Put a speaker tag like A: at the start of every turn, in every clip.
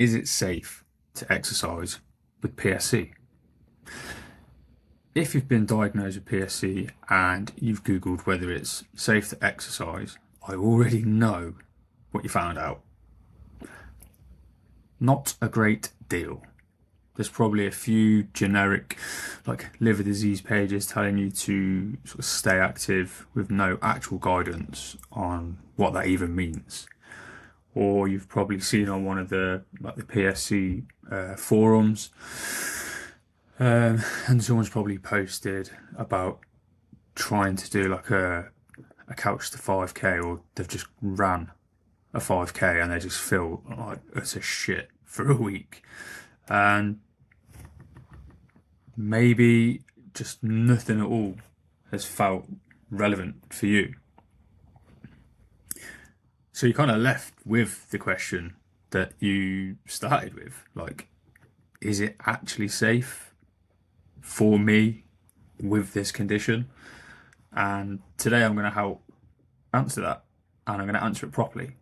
A: Is it safe to exercise with PSC? If you've been diagnosed with PSC and you've Googled whether it's safe to exercise, I already know what you found out. Not a great deal. There's probably a few generic, like liver disease pages telling you to sort of stay active with no actual guidance on what that even means. Or you've probably seen on one of the PSC forums, and someone's probably posted about trying to do like a couch to 5k, or they've just ran a 5k and they just feel like it's a shit for a week, and maybe just nothing at all has felt relevant for you. So you're kind of left with the question that you started with, like, is it actually safe for me with this condition? And today I'm going to help answer that, and I'm going to answer it properly.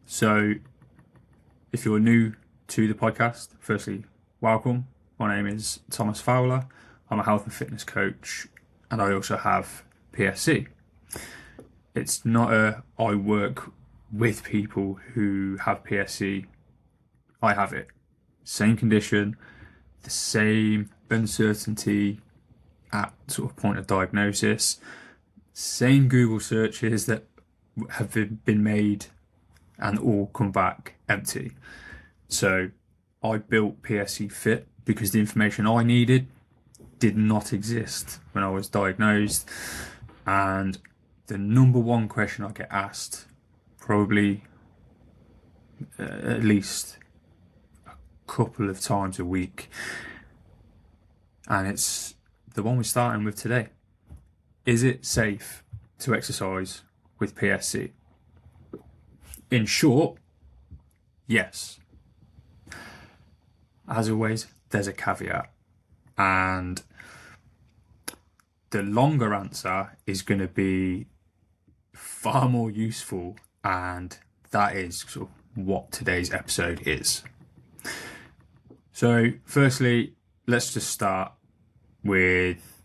A: So if you're new to the podcast, firstly, welcome. My name is Thomas Fowler. I'm a health and fitness coach, and I also have PSC. It's not I work with people who have PSC. I have it. Same condition, the same uncertainty at sort of point of diagnosis, same Google searches that have been made and all come back empty. So I built PSC Fit because the information I needed did not exist when I was diagnosed. And the number one question I get asked, probably at least a couple of times a week, and it's the one we're starting with today. Is it safe to exercise with PSC? In short, yes. As always, there's a caveat, and the longer answer is going to be far more useful, and that is sort of what today's episode is. So firstly, let's just start with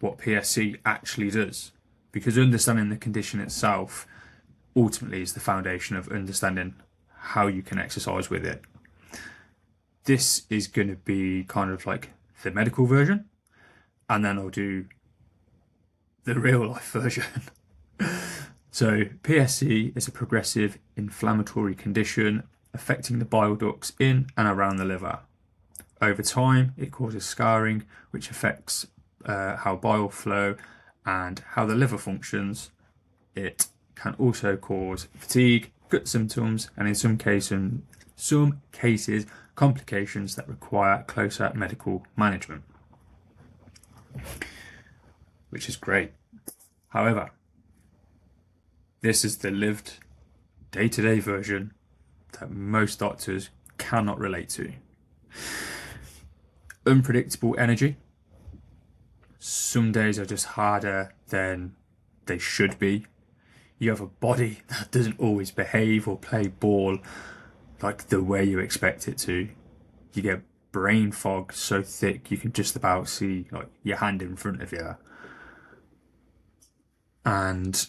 A: what PSC actually does, because understanding the condition itself ultimately is the foundation of understanding how you can exercise with it. This is going to be kind of like the medical version, and then I'll do the real life version. So PSC is a progressive inflammatory condition affecting the bile ducts in and around the liver. Over time, it causes scarring, which affects how bile flow and how the liver functions. It can also cause fatigue, gut symptoms, and in some cases, complications that require closer medical management, which is great. However, this is the lived day-to-day version that most doctors cannot relate to. Unpredictable energy. Some days are just harder than they should be. You have a body that doesn't always behave or play ball like the way you expect it to. You get brain fog so thick you can just about see like your hand in front of you. And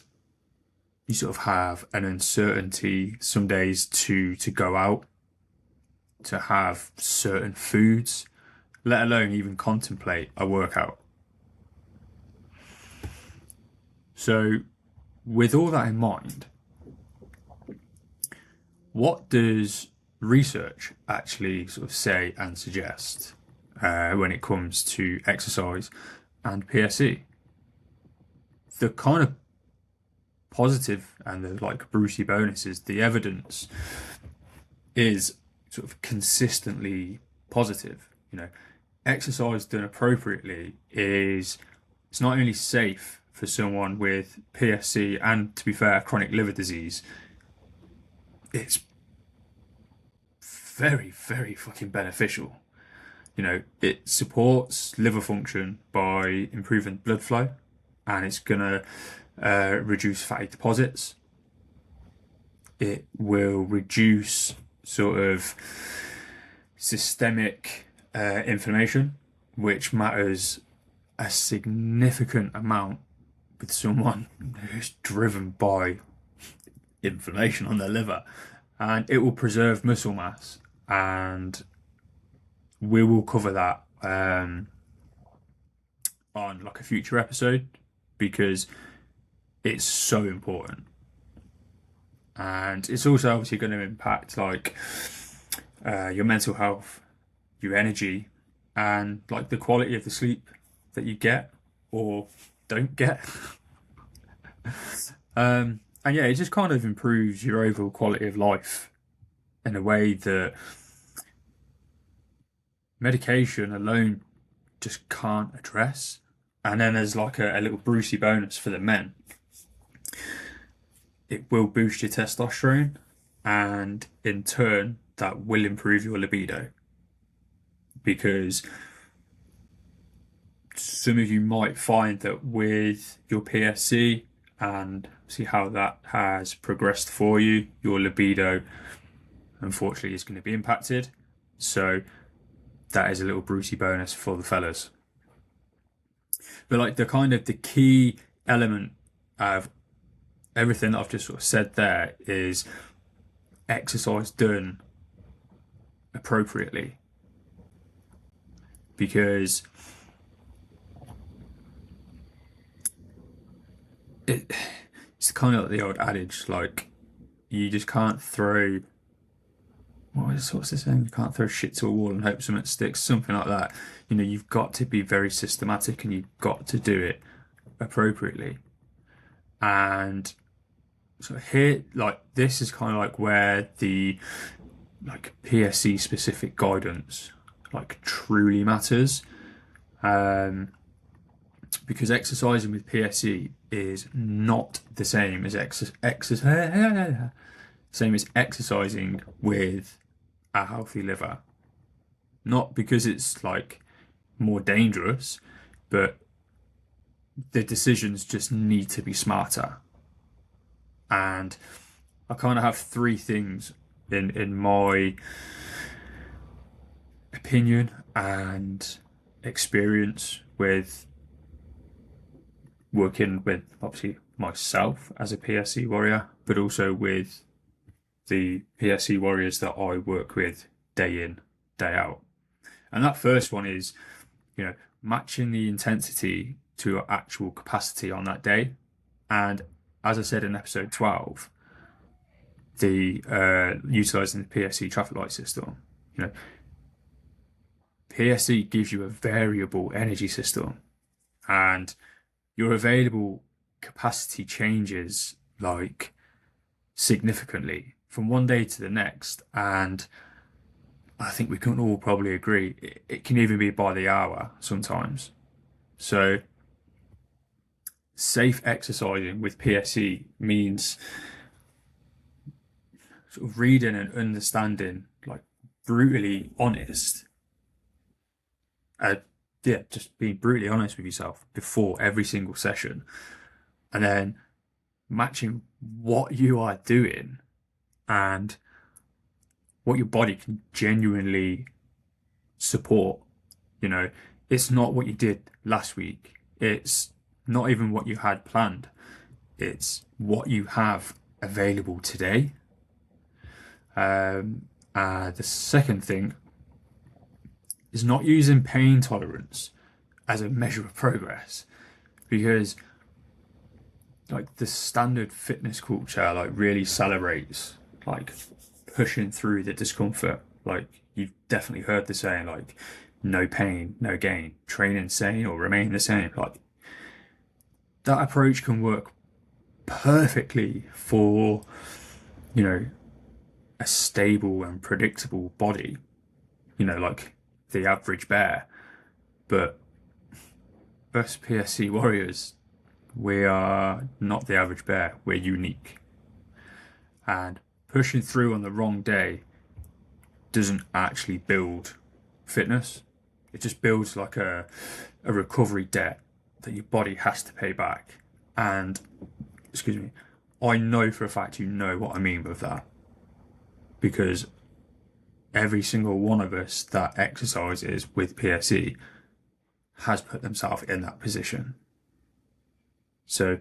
A: you sort of have an uncertainty some days to go out, to have certain foods, let alone even contemplate a workout. So with all that in mind, what does research actually sort of say and suggest when it comes to exercise and PSC? The kind of positive and the like Brucey bonuses, the evidence is sort of consistently positive. You know, exercise done appropriately it's not only safe for someone with PSC and, to be fair, chronic liver disease, it's very, very fucking beneficial. You know, it supports liver function by improving blood flow, and it's gonna reduce fatty deposits. it will reduce sort of systemic inflammation, which matters a significant amount with someone who's driven by inflammation on their liver. And it will preserve muscle mass, and we will cover that on like a future episode because it's so important. And it's also obviously going to impact like your mental health, your energy, and like the quality of the sleep that you get or don't get. And yeah, it just kind of improves your overall quality of life in a way that medication alone just can't address. And then there's like a little Brucey bonus for the men. It will boost your testosterone, and in turn, that will improve your libido. Because some of you might find that with your PSC and see how that has progressed for you, your libido unfortunately is going to be impacted. So that is a little Brucey bonus for the fellas. But like the key element of everything that I've just sort of said there is exercise done appropriately. Because it's kind of like the old adage, like you just can't throw what's this saying? You can't throw shit to a wall and hope something sticks, something like that. You know, you've got to be very systematic and you've got to do it appropriately. And so here, like this is kind of like where the like PSC specific guidance like truly matters. Because exercising with PSC is not the same as exercising with a healthy liver. Not because it's like more dangerous, but the decisions just need to be smarter. And I kind of have three things in my opinion and experience with working with obviously myself as a PSC warrior, but also with the PSC warriors that I work with day in, day out. And that first one is, you know, matching the intensity to your actual capacity on that day. And as I said in episode 12, the utilizing the PSC traffic light system, you know, PSC gives you a variable energy system, and your available capacity changes like significantly from one day to the next. And I think we can all probably agree it can even be by the hour sometimes. So safe exercising with PSC means sort of reading and understanding, like brutally honest. Yeah, just being brutally honest with yourself before every single session, and then matching what you are doing and what your body can genuinely support. You know, it's not what you did last week. It's not even what you had planned. It's what you have available today. The second thing is not using pain tolerance as a measure of progress, because like the standard fitness culture like really celebrates like pushing through the discomfort. Like you've definitely heard the saying like no pain, no gain, train insane or remain the same. Like that approach can work perfectly for, you know, a stable and predictable body, you know, like the average bear. But us PSC warriors, we are not the average bear. We're unique. And pushing through on the wrong day doesn't actually build fitness. It just builds like a recovery debt that your body has to pay back. And, excuse me, I know for a fact you know what I mean with that, because every single one of us that exercises with PSE has put themselves in that position. So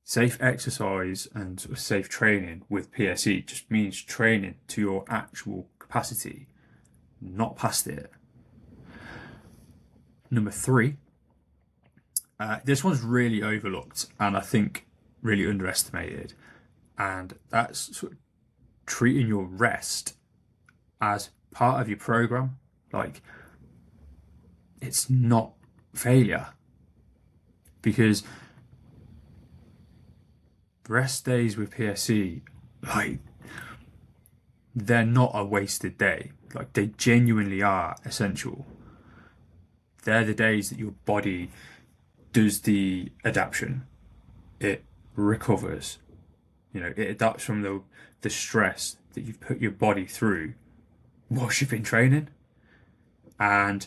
A: safe exercise and sort of safe training with PSE just means training to your actual capacity, not past it. Number three, this one's really overlooked and I think really underestimated, and that's sort of treating your rest as part of your program. Like, it's not failure, because rest days with PSC, like, they're not a wasted day. Like, they genuinely are essential. They're the days that your body does the adaptation. It recovers. It adapts from the stress that you've put your body through whilst you've been training. And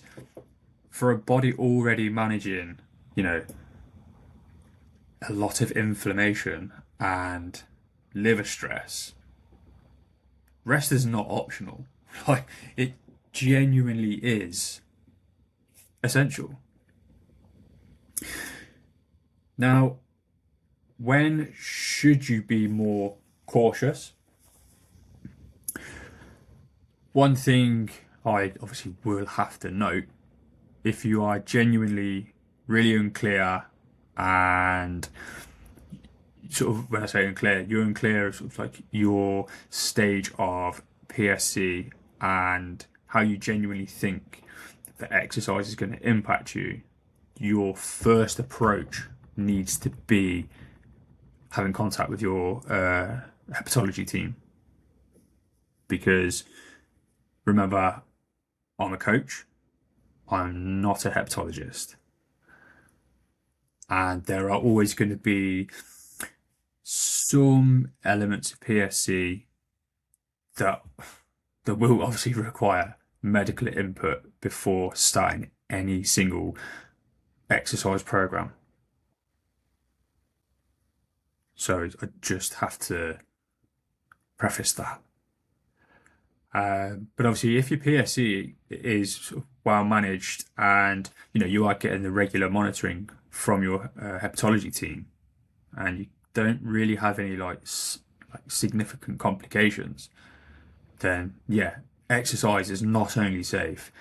A: for a body already managing, a lot of inflammation and liver stress, rest is not optional. Like, it genuinely is essential. Now, when should you be more cautious? One thing I obviously will have to note, if you are genuinely really unclear, and sort of, when I say unclear, you're unclear of sort of like your stage of PSC and how you genuinely think the exercise is going to impact you, your first approach needs to be having contact with your hepatology team. Because remember, I'm a coach, I'm not a hepatologist. And there are always going to be some elements of PSC that will obviously require medical input before starting any single exercise program. So I just have to preface that. But obviously, if your PSC is sort of well managed and you are getting the regular monitoring from your hepatology team, and you don't really have any like significant complications, then yeah, exercise is not only safe,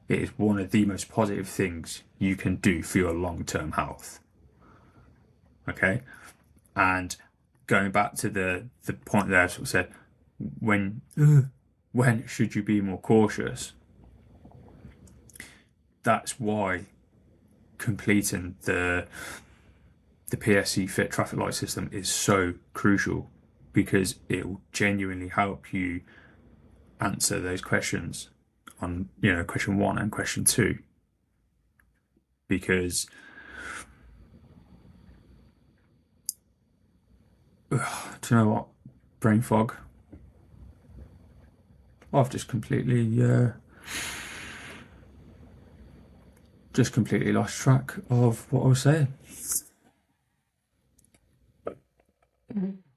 A: it is one of the most positive things you can do for your long-term health. Okay, and going back to the point there, I sort of said, when should you be more cautious? That's why completing the PSC Fit traffic light system is so crucial, because it will genuinely help you answer those questions on question 1 and question 2. Because do you know what? Brain fog. I've just completely lost track of what I was saying.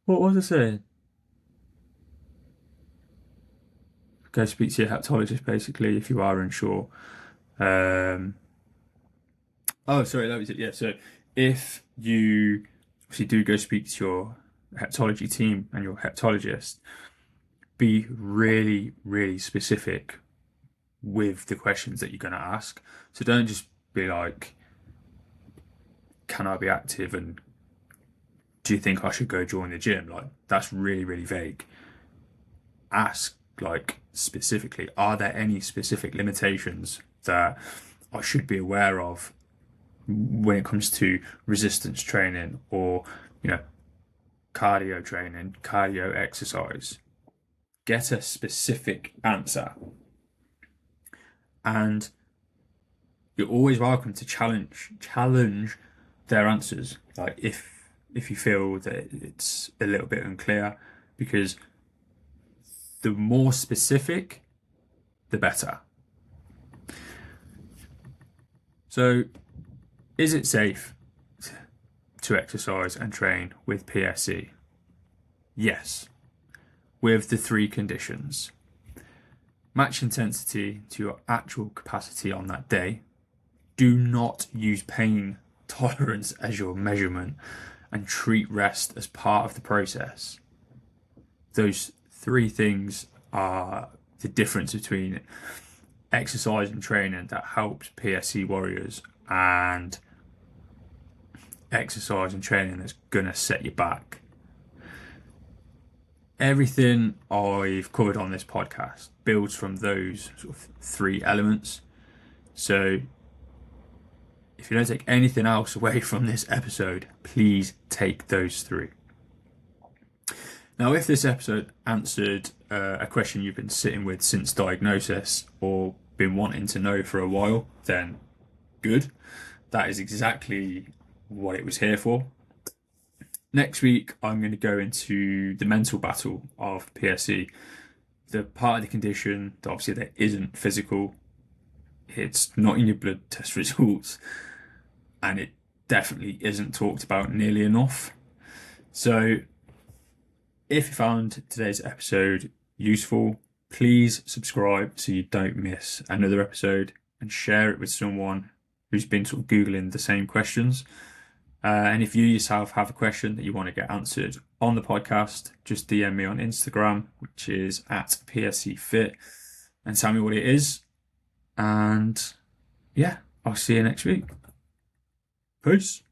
A: What was I saying? Go speak to your hepatologist, basically, if you are unsure. Oh, sorry, that was it. Yeah, so if you obviously do go speak to your hepatology team and your hepatologist, be really, really specific with the questions that you're going to ask. So don't just be like, can I be active, and do you think I should go join the gym? Like, that's really, really vague. Ask, like, specifically, are there any specific limitations that I should be aware of when it comes to resistance training or, cardio training, cardio exercise? Get a specific answer. And you're always welcome to challenge their answers. Like, if you feel that it's a little bit unclear, because the more specific, the better. So, is it safe to exercise and train with PSC? Yes, with the three conditions. Match intensity to your actual capacity on that day. Do not use pain tolerance as your measurement and treat rest as part of the process. Those three things are the difference between exercise and training that helps PSC warriors and exercise and training that's gonna set you back. Everything I've covered on this podcast builds from those sort of three elements. So if you don't take anything else away from this episode, please take those three. Now, if this episode answered a question you've been sitting with since diagnosis or been wanting to know for a while, then good. That is exactly what it was here for. Next week, I'm going to go into the mental battle of PSC, the part of the condition that obviously that isn't physical. It's not in your blood test results, and it definitely isn't talked about nearly enough. So if you found today's episode useful, please subscribe so you don't miss another episode, and share it with someone who's been sort of Googling the same questions. And if you yourself have a question that you want to get answered on the podcast, just DM me on Instagram, which is @PSCFit, and tell me what it is. And yeah, I'll see you next week. Peace.